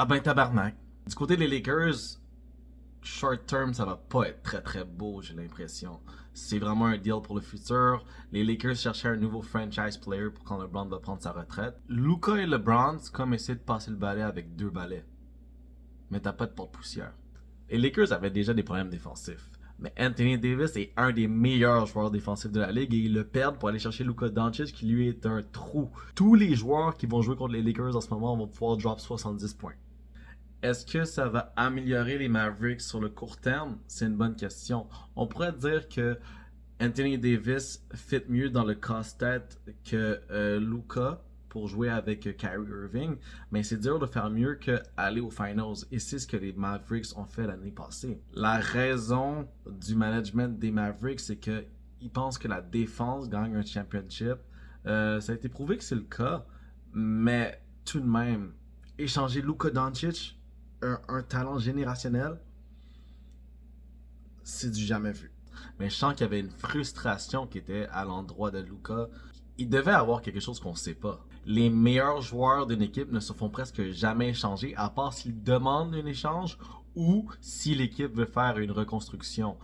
Ah ben tabarnak. Du côté des Lakers, short term, ça va pas être très très beau, j'ai l'impression. C'est vraiment un deal pour le futur. Les Lakers cherchaient un nouveau franchise player pour quand LeBron va prendre sa retraite. Luka et LeBron, c'est comme essayer de passer le balai avec deux balais. Mais t'as pas de porte-poussière. Les Lakers avaient déjà des problèmes défensifs. Mais Anthony Davis est un des meilleurs joueurs défensifs de la ligue et ils le perdent pour aller chercher Luka Doncic qui lui est un trou. Tous les joueurs qui vont jouer contre les Lakers en ce moment vont pouvoir drop 70 points. Est-ce que ça va améliorer les Mavericks sur le court terme? C'est une bonne question. On pourrait dire que Anthony Davis fit mieux dans le casse-tête que Luka pour jouer avec Kyrie Irving, mais c'est dur de faire mieux qu'aller aux finals. Et c'est ce que les Mavericks ont fait l'année passée. La raison du management des Mavericks, c'est qu'ils pensent que la défense gagne un championship. Ça a été prouvé que c'est le cas, mais tout de même, échanger Luka Doncic, un talent générationnel, c'est du jamais vu. Mais je sens qu'il y avait une frustration qui était à l'endroit de Luka. Il devait avoir quelque chose qu'on ne sait pas. Les meilleurs joueurs d'une équipe ne se font presque jamais échanger, à part s'ils demandent un échange ou si l'équipe veut faire une reconstruction.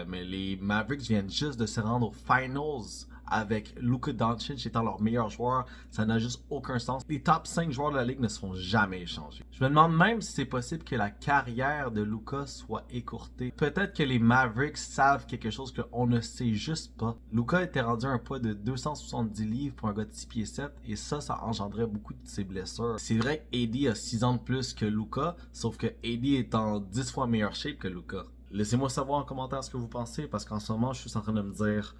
Mais les Mavericks viennent juste de se rendre aux finals avec Luka Doncic étant leur meilleur joueur. Ça n'a juste aucun sens. Les top 5 joueurs de la ligue ne se font jamais échanger. Je me demande même si c'est possible que la carrière de Luka soit écourtée. Peut-être que les Mavericks savent quelque chose qu'on ne sait juste pas. Luka était rendu à un poids de 270 livres pour un gars de 6 pieds 7 et ça engendrait beaucoup de ses blessures. C'est vrai que AD a 6 ans de plus que Luka, sauf que AD est en 10 fois meilleure shape que Luka. Laissez-moi savoir en commentaire ce que vous pensez parce qu'en ce moment je suis en train de me dire